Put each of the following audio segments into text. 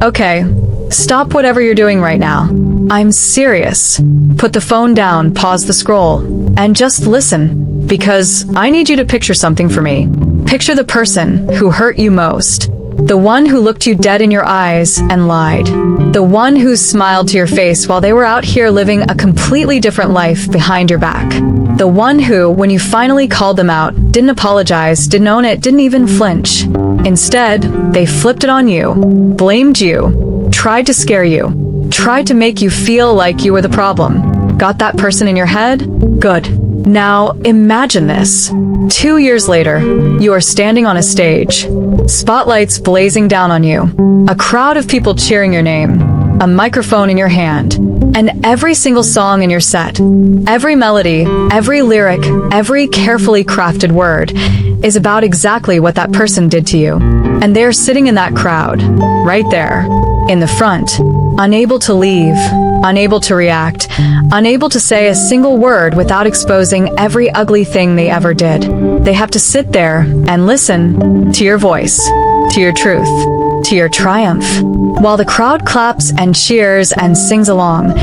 Okay, stop whatever you're doing right now. I'm serious. Put the phone down, pause the scroll, and just listen, because I need you to picture something for me. Picture the person who hurt you most. The one who looked you dead in your eyes and lied. The one who smiled to your face while they were out here living a completely different life behind your back. The one who, when you finally called them out, didn't apologize, didn't own it, didn't even flinch. Instead, they flipped it on you, blamed you, tried to scare you, tried to make you feel like you were the problem. Got that person in your head? Good. Now, imagine this. 2 years later, you are standing on a stage. Spotlights blazing down on you. A crowd of people cheering your name. A microphone in your hand. And every single song in your set, every melody, every lyric, every carefully crafted word is about exactly what that person did to you. And they're sitting in that crowd, right there, in the front, unable to leave, unable to react, unable to say a single word without exposing every ugly thing they ever did. They have to sit there and listen to your voice, to your truth, to your triumph, while the crowd claps and cheers and sings along,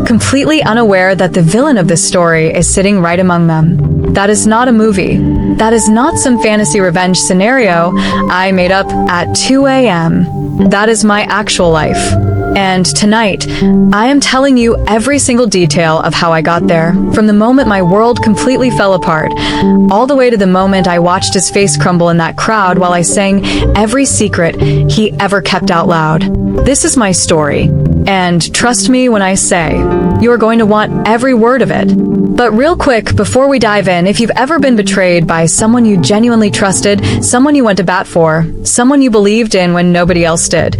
completely unaware that the villain of this story is sitting right among them. That is not a movie. That is not some fantasy revenge scenario I made up at 2 a.m. That is my actual life. And tonight, I am telling you every single detail of how I got there, from the moment my world completely fell apart, all the way to the moment I watched his face crumble in that crowd while I sang every secret he ever kept out loud. This is my story, and trust me when I say, you are going to want every word of it. But real quick, before we dive in, if you've ever been betrayed by someone you genuinely trusted, someone you went to bat for, someone you believed in when nobody else did,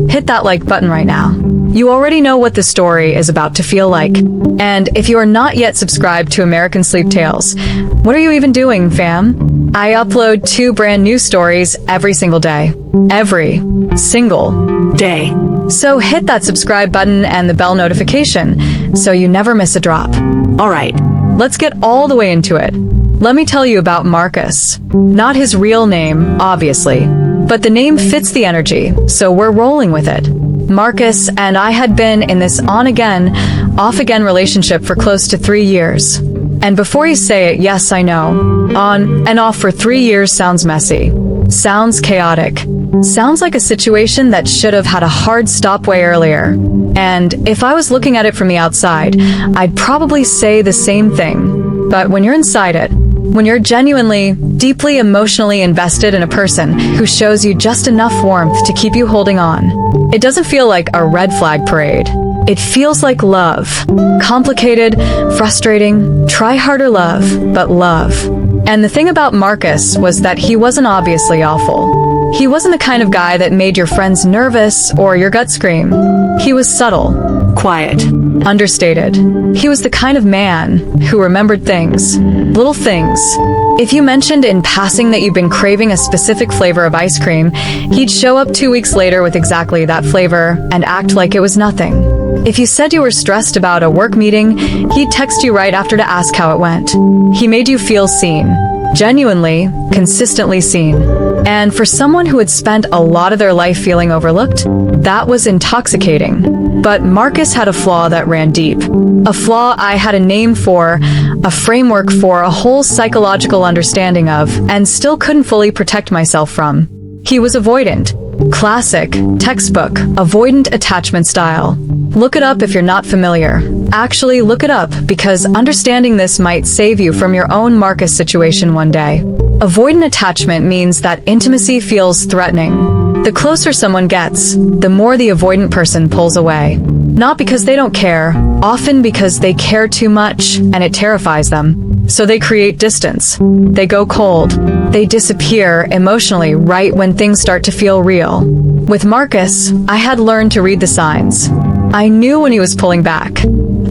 hit that like button right now. You already know what the story is about to feel like. And if you are not yet subscribed to American Sleep Tales, what are you even doing, fam? I upload 2 brand new stories every single day. Every single day. So hit that subscribe button and the bell notification so you never miss a drop. Alright, let's get all the way into it. Let me tell you about Marcus. Not his real name, obviously, but the name fits the energy, so we're rolling with it. Marcus and I had been in this on-again, off-again relationship for close to 3 years. And before you say it, yes, I know. On and off for 3 years sounds messy. Sounds chaotic. Sounds like a situation that should have had a hard stop way earlier. And if I was looking at it from the outside, I'd probably say the same thing. But when you're inside it, when you're genuinely, deeply emotionally invested in a person who shows you just enough warmth to keep you holding on, it doesn't feel like a red flag parade. It feels like love. Complicated, frustrating, try harder love, but love. And the thing about Marcus was that he wasn't obviously awful. He wasn't the kind of guy that made your friends nervous or your gut scream. He was subtle, quiet, understated. He was the kind of man who remembered things, little things. If you mentioned in passing that you've been craving a specific flavor of ice cream, he'd show up 2 weeks later with exactly that flavor and act like it was nothing. If you said you were stressed about a work meeting, he'd text you right after to ask how it went. He made you feel seen. Genuinely, consistently seen. And for someone who had spent a lot of their life feeling overlooked, that was intoxicating. But Marcus had a flaw that ran deep. A flaw I had a name for, a framework for, a whole psychological understanding of, and still couldn't fully protect myself from. He was avoidant. Classic, textbook, avoidant attachment style. Look it up if you're not familiar. Actually, look it up, because understanding this might save you from your own Marcus situation one day. Avoidant attachment means that intimacy feels threatening. The closer someone gets, the more the avoidant person pulls away. Not because they don't care, often because they care too much, and it terrifies them. So they create distance. They go cold. They disappear emotionally right when things start to feel real. With Marcus, I had learned to read the signs. I knew when he was pulling back.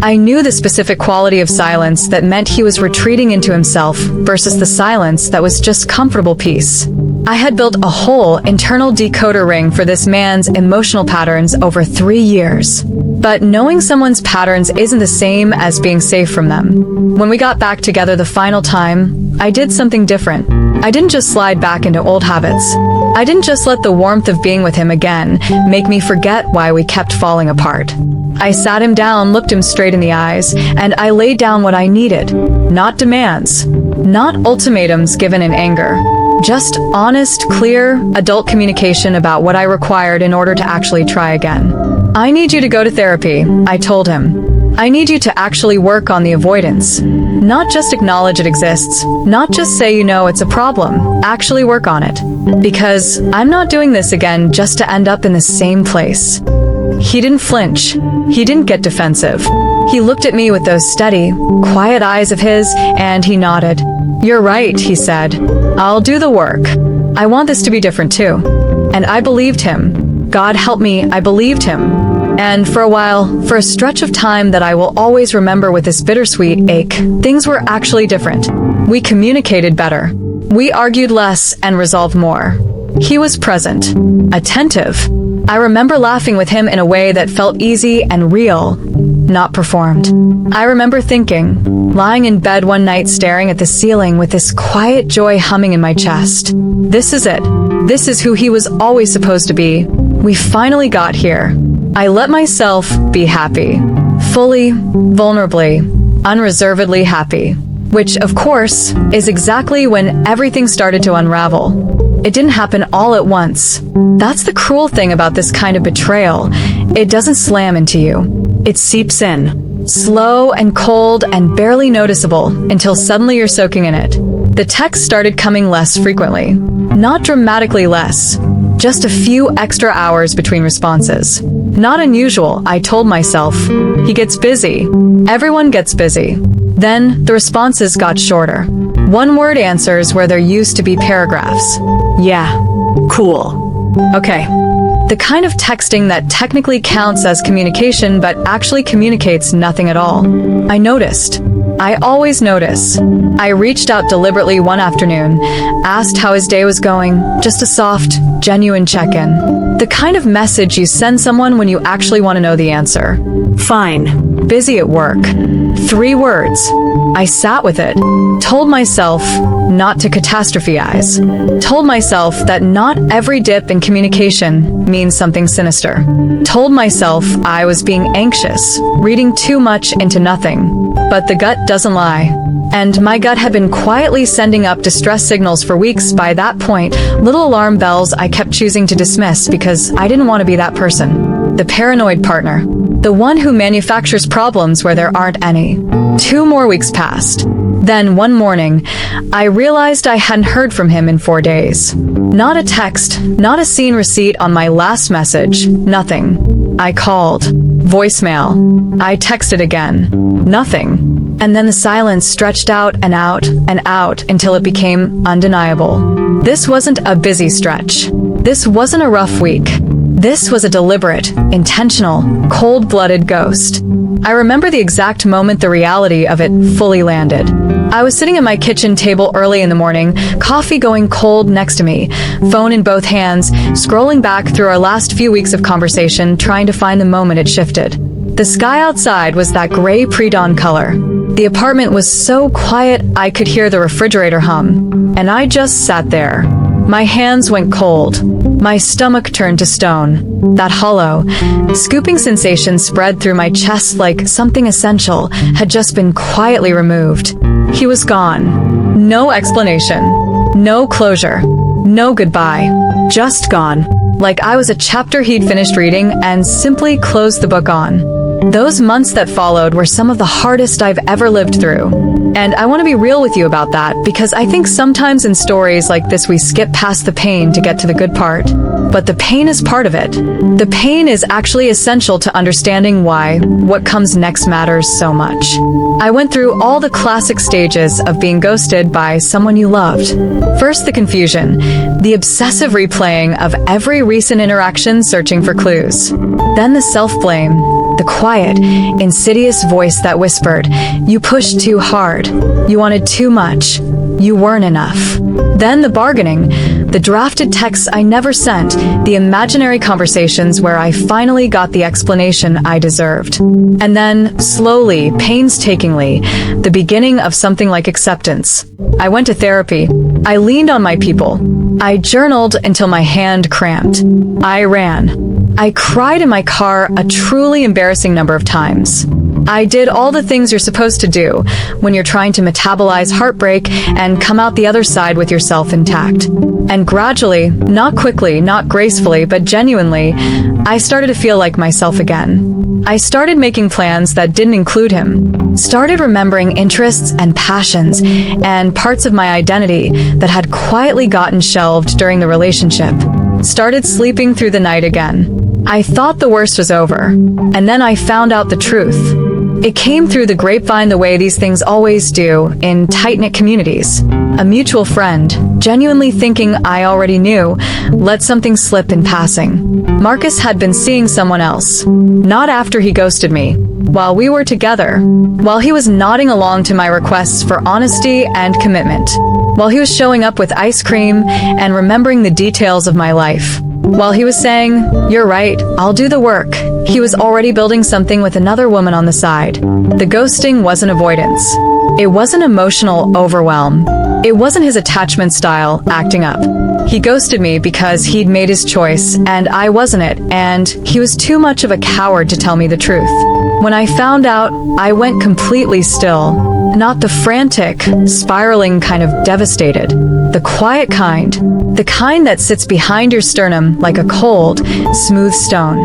I knew the specific quality of silence that meant he was retreating into himself versus the silence that was just comfortable peace. I had built a whole internal decoder ring for this man's emotional patterns over 3 years. But knowing someone's patterns isn't the same as being safe from them. When we got back together the final time, I did something different. I didn't just slide back into old habits. I didn't just let the warmth of being with him again make me forget why we kept falling apart. I sat him down, looked him straight in the eyes, and I laid down what I needed. Not demands, not ultimatums given in anger. Just honest, clear, adult communication about what I required in order to actually try again. I need you to go to therapy, I told him. I need you to actually work on the avoidance. Not just acknowledge it exists, not just say you know it's a problem, actually work on it. Because I'm not doing this again just to end up in the same place. He didn't flinch. He didn't get defensive. He looked at me with those steady, quiet eyes of his, and he nodded. "You're right," he said. "I'll do the work. I want this to be different too." And I believed him. God help me, I believed him. And for a while, for a stretch of time that I will always remember with this bittersweet ache, things were actually different. We communicated better. We argued less and resolved more. He was present, attentive. I remember laughing with him in a way that felt easy and real, not performed. I remember thinking, lying in bed one night staring at the ceiling with this quiet joy humming in my chest. This is it. This is who he was always supposed to be. We finally got here. I let myself be happy. Fully, vulnerably, unreservedly happy. Which, of course, is exactly when everything started to unravel. It didn't happen all at once. That's the cruel thing about this kind of betrayal. It doesn't slam into you. It seeps in. Slow and cold and barely noticeable until suddenly you're soaking in it. The texts started coming less frequently. Not dramatically less. Just a few extra hours between responses. Not unusual, I told myself. He gets busy. Everyone gets busy. Then, the responses got shorter. One-word answers where there used to be paragraphs. Yeah. Cool. Okay. The kind of texting that technically counts as communication but actually communicates nothing at all. I noticed. I always notice. I reached out deliberately one afternoon, asked how his day was going, just a soft, genuine check-in. The kind of message you send someone when you actually want to know the answer. Fine. Busy at work. 3 words. I sat with it. Told myself not to catastrophize. Told myself that not every dip in communication means something sinister. Told myself I was being anxious, reading too much into nothing. But the gut doesn't lie. And my gut had been quietly sending up distress signals for weeks by that point, little alarm bells I kept choosing to dismiss because I didn't want to be that person. The paranoid partner. The one who manufactures problems where there aren't any. 2 more weeks passed. Then one morning, I realized I hadn't heard from him in 4 days. Not a text, not a seen receipt on my last message, nothing. I called. Voicemail. I texted again. Nothing. And then the silence stretched out and out and out until it became undeniable. This wasn't a busy stretch. This wasn't a rough week. This was a deliberate, intentional, cold-blooded ghost. I remember the exact moment the reality of it fully landed. I was sitting at my kitchen table early in the morning, coffee going cold next to me, phone in both hands, scrolling back through our last few weeks of conversation, trying to find the moment it shifted. The sky outside was that gray pre-dawn color. The apartment was so quiet I could hear the refrigerator hum, and I just sat there. My hands went cold. My stomach turned to stone. That hollow, scooping sensation spread through my chest like something essential had just been quietly removed. He was gone. No explanation. No closure. No goodbye. Just gone. Like I was a chapter he'd finished reading and simply closed the book on. Those months that followed were some of the hardest I've ever lived through. And I want to be real with you about that, because I think sometimes in stories like this we skip past the pain to get to the good part. But the pain is part of it. The pain is actually essential to understanding why what comes next matters so much. I went through all the classic stages of being ghosted by someone you loved. First, the confusion, the obsessive replaying of every recent interaction searching for clues. Then the self-blame, the quiet, insidious voice that whispered, "You pushed too hard. You wanted too much." You weren't enough. Then the bargaining, the drafted texts I never sent, the imaginary conversations where I finally got the explanation I deserved. And then, slowly, painstakingly, the beginning of something like acceptance. I went to therapy. I leaned on my people. I journaled until my hand cramped. I ran. I cried in my car a truly embarrassing number of times. I did all the things you're supposed to do when you're trying to metabolize heartbreak and come out the other side with yourself intact. And gradually, not quickly, not gracefully, but genuinely, I started to feel like myself again. I started making plans that didn't include him. Started remembering interests and passions and parts of my identity that had quietly gotten shelved during the relationship. Started sleeping through the night again. I thought the worst was over, and then I found out the truth. It came through the grapevine the way these things always do in tight-knit communities. A mutual friend, genuinely thinking I already knew, let something slip in passing. Marcus had been seeing someone else. Not after he ghosted me. While we were together. While he was nodding along to my requests for honesty and commitment. While he was showing up with ice cream and remembering the details of my life. While he was saying, "You're right, I'll do the work," he was already building something with another woman on the side. The ghosting wasn't avoidance. It wasn't emotional overwhelm. It wasn't his attachment style acting up. He ghosted me because he'd made his choice, and I wasn't it, and he was too much of a coward to tell me the truth. When I found out, I went completely still. Not the frantic, spiraling kind of devastated. The quiet kind. The kind that sits behind your sternum like a cold, smooth stone.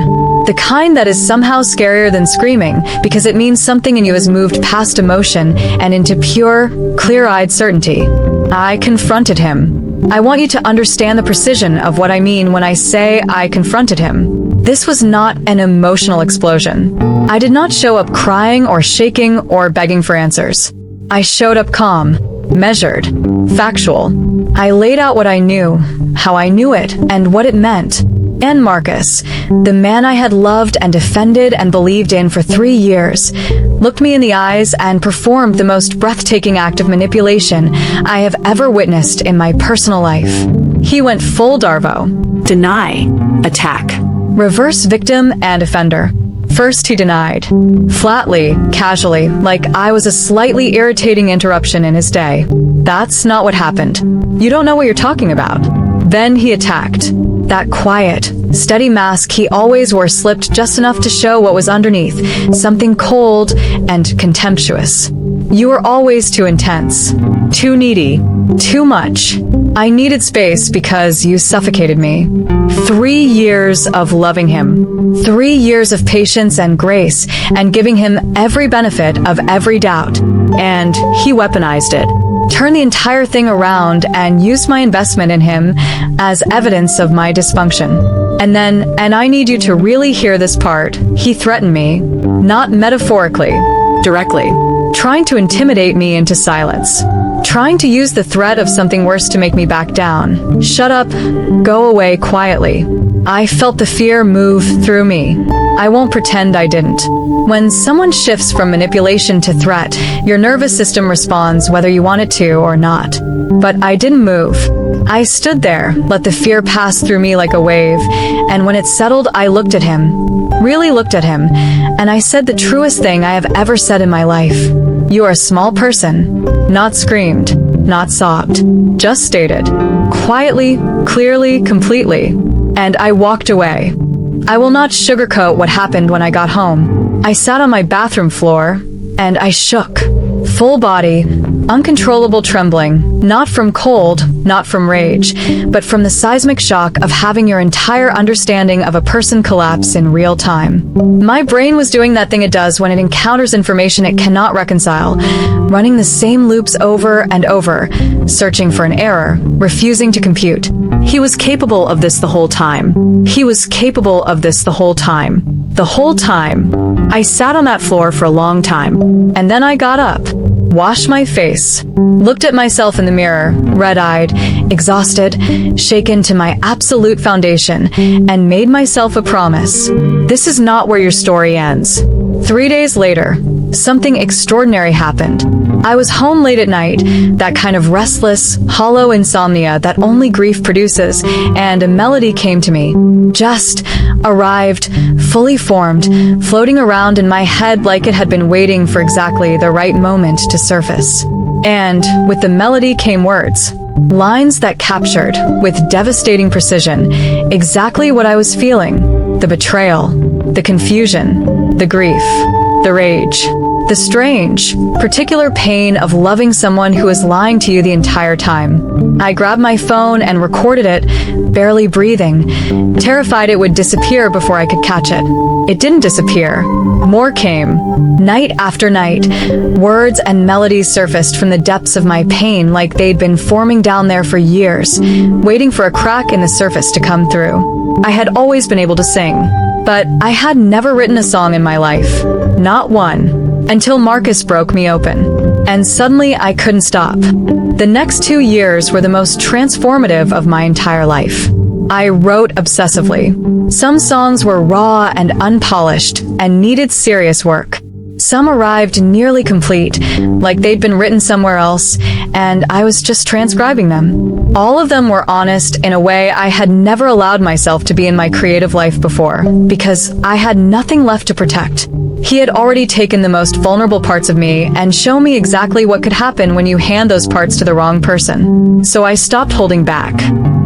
The kind that is somehow scarier than screaming because it means something in you has moved past emotion and into pure, clear-eyed certainty. I confronted him. I want you to understand the precision of what I mean when I say I confronted him. This was not an emotional explosion. I did not show up crying or shaking or begging for answers. I showed up calm, measured, factual. I laid out what I knew, how I knew it, and what it meant. And Marcus, the man I had loved and defended and believed in for 3 years, looked me in the eyes and performed the most breathtaking act of manipulation I have ever witnessed in my personal life. He went full Darvo. Deny. Attack. Reverse victim and offender. First he denied. Flatly, casually, like I was a slightly irritating interruption in his day. That's not what happened. You don't know what you're talking about. Then he attacked. That quiet, steady mask he always wore slipped just enough to show what was underneath, something cold and contemptuous. You were always too intense, too needy, too much. I needed space because you suffocated me. 3 years of loving him. 3 years of patience and grace and giving him every benefit of every doubt. And he weaponized it. Turned the entire thing around and used my investment in him as evidence of my dysfunction. And then, and I need you to really hear this part, he threatened me, not metaphorically, directly, trying to intimidate me into silence. Trying to use the threat of something worse to make me back down. Shut up, go away quietly. I felt the fear move through me. I won't pretend I didn't. When someone shifts from manipulation to threat, your nervous system responds whether you want it to or not. But I didn't move. I stood there, let the fear pass through me like a wave, and when it settled, I looked at him. Really looked at him, and I said the truest thing I have ever said in my life. You are a small person. Not screamed, not sobbed, just stated. Quietly, clearly, completely. And I walked away. I will not sugarcoat what happened when I got home. I sat on my bathroom floor, and I shook. Full body, uncontrollable trembling, not from cold, not from rage, but from the seismic shock of having your entire understanding of a person collapse in real time. My brain was doing that thing it does when it encounters information it cannot reconcile, running the same loops over and over, searching for an error, refusing to compute. He was capable of this the whole time. He was capable of this the whole time. The whole time. I sat on that floor for a long time, and then I got up, washed my face, looked at myself in the mirror, red-eyed, exhausted, shaken to my absolute foundation, and made myself a promise. This is not where your story ends. 3 days later, something extraordinary happened. I was home late at night, that kind of restless, hollow insomnia that only grief produces, and a melody came to me. Just arrived, fully formed, floating around in my head like it had been waiting for exactly the right moment to surface. And with the melody came words. Lines that captured, with devastating precision, exactly what I was feeling. The betrayal, the confusion, the grief, the rage, the strange, particular pain of loving someone who is lying to you the entire time. I grabbed my phone and recorded it, barely breathing, terrified it would disappear before I could catch it. It didn't disappear. More came. Night after night, words and melodies surfaced from the depths of my pain like they'd been forming down there for years, waiting for a crack in the surface to come through. I had always been able to sing, but I had never written a song in my life. Not one. Until Marcus broke me open. And suddenly I couldn't stop. The next 2 years were the most transformative of my entire life. I wrote obsessively. Some songs were raw and unpolished and needed serious work. Some arrived nearly complete, like they'd been written somewhere else, and I was just transcribing them. All of them were honest in a way I had never allowed myself to be in my creative life before, because I had nothing left to protect. He had already taken the most vulnerable parts of me and shown me exactly what could happen when you hand those parts to the wrong person. So I stopped holding back.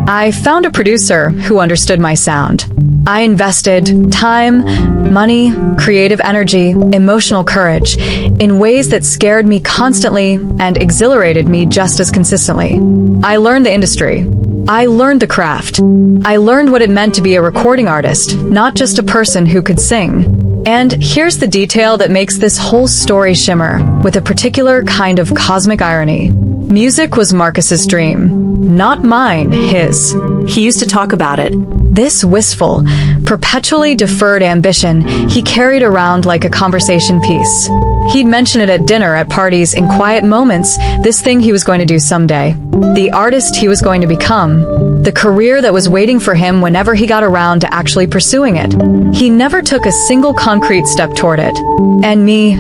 I found a producer who understood my sound. I invested time, money, creative energy, emotional courage in ways that scared me constantly and exhilarated me just as consistently. I learned the industry. I learned the craft. I learned what it meant to be a recording artist, not just a person who could sing. And here's the detail that makes this whole story shimmer with a particular kind of cosmic irony. Music was Marcus's dream, not mine, his. He used to talk about it. This wistful, perpetually deferred ambition he carried around like a conversation piece. He'd mention it at dinner, at parties, in quiet moments, this thing he was going to do someday. The artist he was going to become. The career that was waiting for him whenever he got around to actually pursuing it. He never took a single concrete step toward it. And me,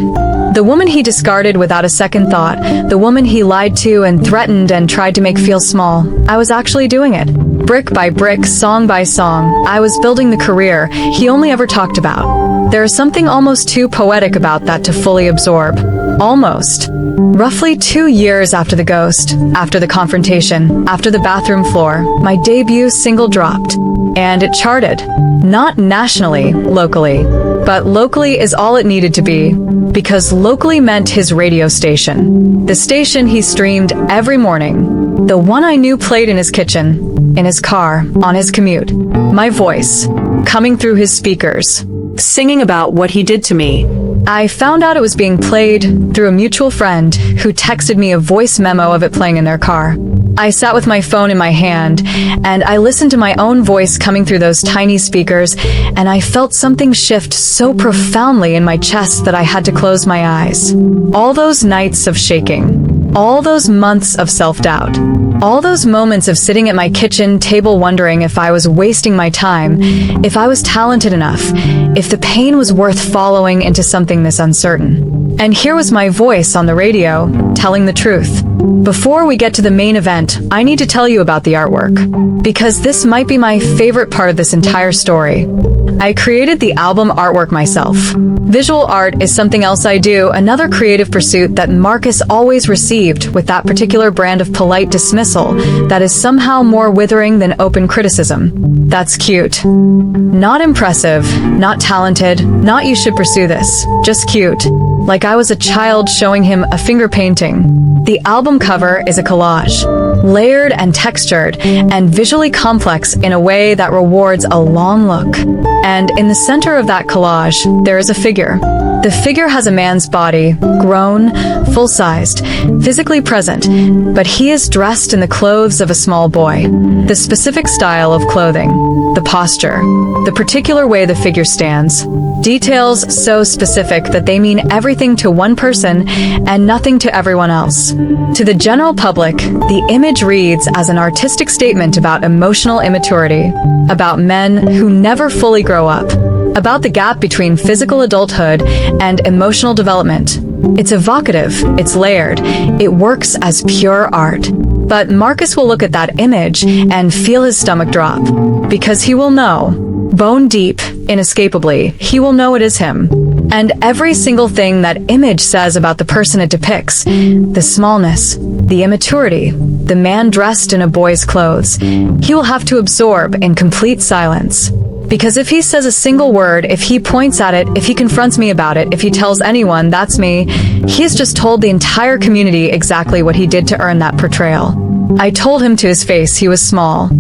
the woman he discarded without a second thought, the woman he lied to and threatened and tried to make feel small, I was actually doing it. Brick by brick, song by song, I was building the career he only ever talked about. There is something almost too poetic about that to fully absorb. Almost. Roughly 2 years after the ghost, after the confrontation, after the bathroom floor, my debut single dropped. And it charted. Not nationally, locally. But locally is all it needed to be. Because locally meant his radio station. The station he streamed every morning. The one I knew played in his kitchen, in his car, on his commute. My voice, coming through his speakers. Singing about what he did to me. I found out it was being played through a mutual friend who texted me a voice memo of it playing in their car. I sat with my phone in my hand, and I listened to my own voice coming through those tiny speakers, and I felt something shift so profoundly in my chest that I had to close my eyes. All those nights of shaking. All those months of self-doubt. All those moments of sitting at my kitchen table wondering if I was wasting my time, if I was talented enough, if the pain was worth following into something this uncertain. And here was my voice on the radio, telling the truth. Before we get to the main event, I need to tell you about the artwork. Because this might be my favorite part of this entire story. I created the album artwork myself. Visual art is something else I do, another creative pursuit that Marcus always received with that particular brand of polite dismissal that is somehow more withering than open criticism. That's cute. Not impressive, not talented, not you should pursue this, just cute. Like I was a child showing him a finger painting. The album cover is a collage, layered and textured, and visually complex in a way that rewards a long look. And in the center of that collage, there is a figure. The figure has a man's body, grown, full-sized, physically present, but he is dressed in the clothes of a small boy. The specific style of clothing, the posture, the particular way the figure stands. Details so specific that they mean everything to one person and nothing to everyone else. To the general public, the image reads as an artistic statement about emotional immaturity, about men who never fully grow up, about the gap between physical adulthood and emotional development, It's evocative, it's layered, it works as pure art. But Marcus will look at that image and feel his stomach drop, because he will know, bone deep, inescapably, he will know it is him. And every single thing that image says about the person it depicts, the smallness, the immaturity, the man dressed in a boy's clothes, he will have to absorb in complete silence. Because if he says a single word, if he points at it, if he confronts me about it, if he tells anyone that's me, he has just told the entire community exactly what he did to earn that portrayal. I told him to his face he was small.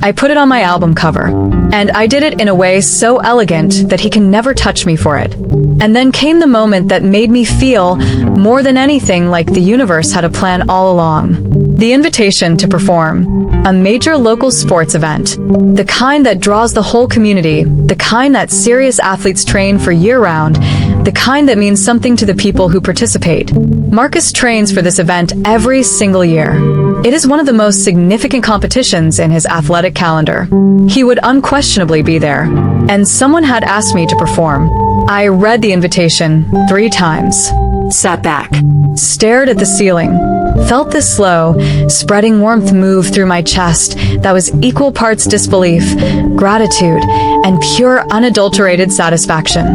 I put it on my album cover, and I did it in a way so elegant that he can never touch me for it. And then came the moment that made me feel, more than anything, like the universe had a plan all along. The invitation to perform. A major local sports event. The kind that draws the whole community, the kind that serious athletes train for year-round, the kind that means something to the people who participate. Marcus trains for this event every single year. It is one of the most significant competitions in his athletic calendar. He would unquestionably be there, and someone had asked me to perform. I read the invitation 3 times. Sat back. Stared at the ceiling. Felt this slow, spreading warmth move through my chest that was equal parts disbelief, gratitude, and pure unadulterated satisfaction.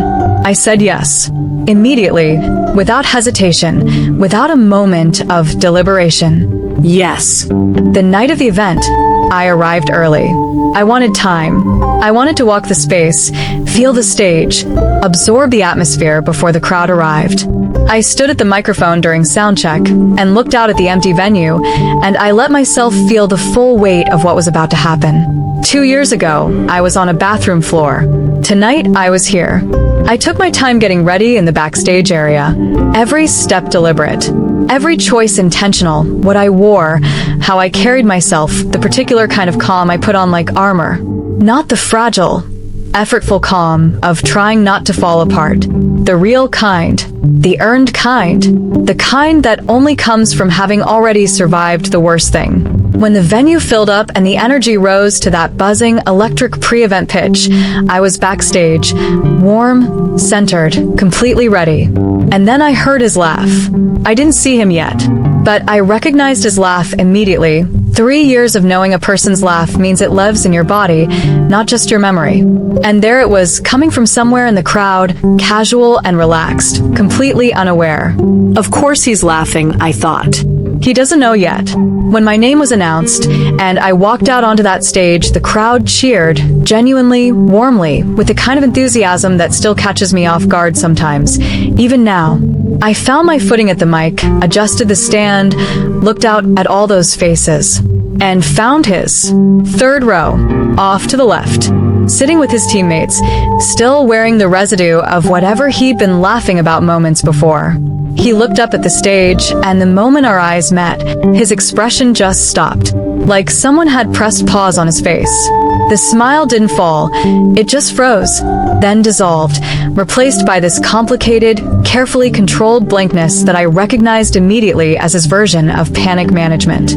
I said yes. Immediately, without hesitation, without a moment of deliberation. Yes. The night of the event, I arrived early. I wanted time. I wanted to walk the space, feel the stage, absorb the atmosphere before the crowd arrived. I stood at the microphone during sound check and looked out at the empty venue, and I let myself feel the full weight of what was about to happen. 2 years ago, I was on a bathroom floor. Tonight, I was here. I took my time getting ready in the backstage area. Every step deliberate. Every choice intentional. What I wore, how I carried myself, the particular kind of calm I put on like armor. Not the fragile, effortful calm of trying not to fall apart. The real kind. The earned kind. The kind that only comes from having already survived the worst thing. When the venue filled up and the energy rose to that buzzing, electric pre-event pitch, I was backstage, warm, centered, completely ready. And then I heard his laugh. I didn't see him yet, but I recognized his laugh immediately. 3 years of knowing a person's laugh means it lives in your body, not just your memory. And there it was, coming from somewhere in the crowd, casual and relaxed, completely unaware. Of course he's laughing, I thought. He doesn't know yet. When my name was announced, and I walked out onto that stage, the crowd cheered, genuinely, warmly, with the kind of enthusiasm that still catches me off guard sometimes, even now. I found my footing at the mic, adjusted the stand, looked out at all those faces, and found his. 3rd row, off to the left, sitting with his teammates, still wearing the residue of whatever he'd been laughing about moments before. He looked up at the stage, and the moment our eyes met, his expression just stopped, like someone had pressed pause on his face. The smile didn't fall, it just froze, then dissolved, replaced by this complicated, carefully controlled blankness that I recognized immediately as his version of panic management.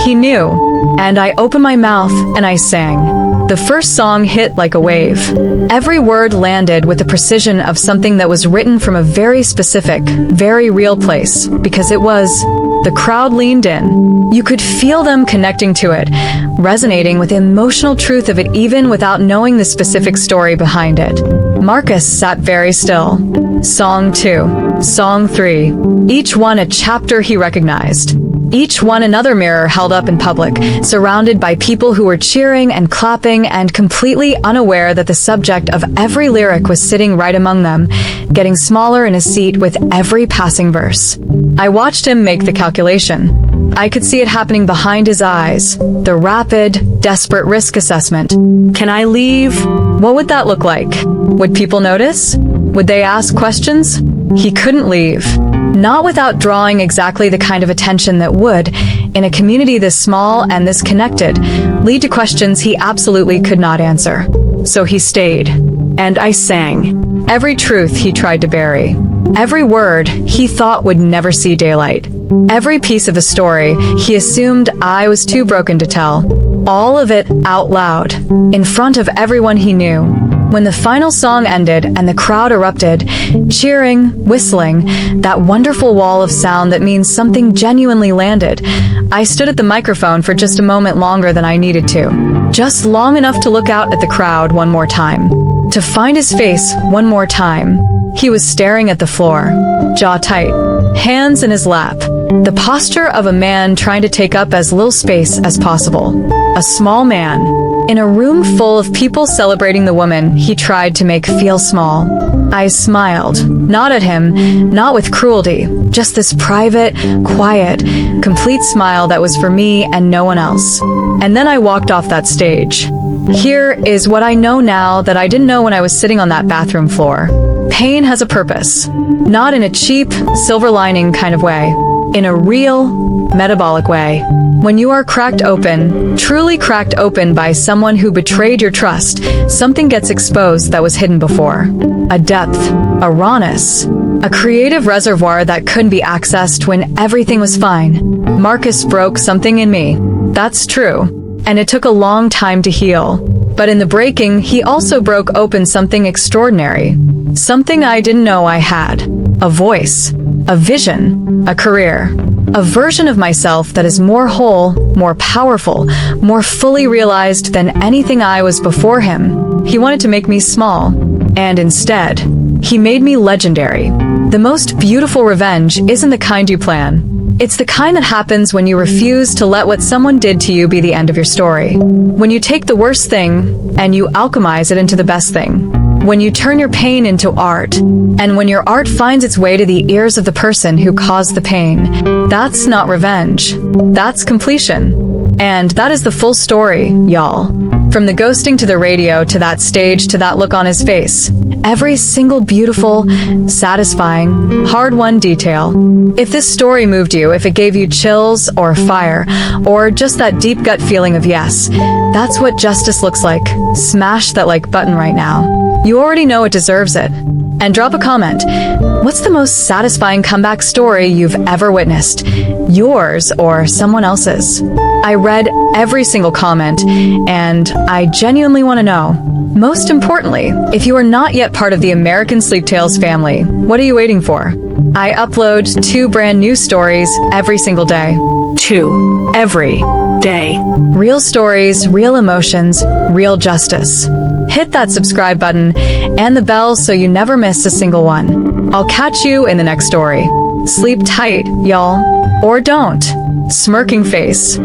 He knew, and I opened my mouth and I sang. The first song hit like a wave. Every word landed with the precision of something that was written from a very specific, very real place, because it was. The crowd leaned in. You could feel them connecting to it, resonating with the emotional truth of it even without knowing the specific story behind it. Marcus sat very still. Song 2, Song 3, each one a chapter he recognized. Each one another mirror held up in public, surrounded by people who were cheering and clapping and completely unaware that the subject of every lyric was sitting right among them, getting smaller in his seat with every passing verse. I watched him make the calculation. I could see it happening behind his eyes, the rapid, desperate risk assessment. Can I leave? What would that look like? Would people notice? Would they ask questions? He couldn't leave. Not without drawing exactly the kind of attention that would, in a community this small and this connected, lead to questions he absolutely could not answer. So he stayed, and I sang. Every truth he tried to bury. Every word he thought would never see daylight. Every piece of the story he assumed I was too broken to tell. All of it out loud, in front of everyone he knew. When the final song ended and the crowd erupted, cheering, whistling, that wonderful wall of sound that means something genuinely landed, I stood at the microphone for just a moment longer than I needed to. Just long enough to look out at the crowd one more time. To find his face one more time. He was staring at the floor, jaw tight, hands in his lap. The posture of a man trying to take up as little space as possible. A small man. In a room full of people celebrating the woman he tried to make feel small. I smiled, not at him, not with cruelty, just this private, quiet, complete smile that was for me and no one else. And then I walked off that stage. Here is what I know now that I didn't know when I was sitting on that bathroom floor. Pain has a purpose, not in a cheap, silver lining kind of way, in a real, metabolic way. When you are cracked open, truly cracked open by someone who betrayed your trust, something gets exposed that was hidden before. A depth, a rawness, a creative reservoir that couldn't be accessed when everything was fine. Marcus broke something in me. That's true. And it took a long time to heal. But in the breaking, he also broke open something extraordinary. Something I didn't know I had. A voice, a vision, a career. A version of myself that is more whole, more powerful, more fully realized than anything I was before him. He wanted to make me small. And instead, he made me legendary. The most beautiful revenge isn't the kind you plan. It's the kind that happens when you refuse to let what someone did to you be the end of your story. When you take the worst thing and you alchemize it into the best thing. When you turn your pain into art, and when your art finds its way to the ears of the person who caused the pain. That's not revenge. That's completion. And that is the full story, y'all. From the ghosting to the radio to that stage to that look on his face. Every single beautiful, satisfying, hard-won detail. If this story moved you, if it gave you chills or fire, or just that deep gut feeling of yes, that's what justice looks like. Smash that like button right now. You already know it deserves it. And drop a comment. What's the most satisfying comeback story you've ever witnessed? Yours or someone else's? I read every single comment, and I genuinely want to know. Most importantly, if you are not yet part of the American Sleep Tales family, what are you waiting for? I upload 2 brand new stories every single day. 2. Every day. Real stories, real emotions, real justice. Hit that subscribe button and the bell so you never miss a single one. I'll catch you in the next story. Sleep tight, y'all. Or don't. Smirking face.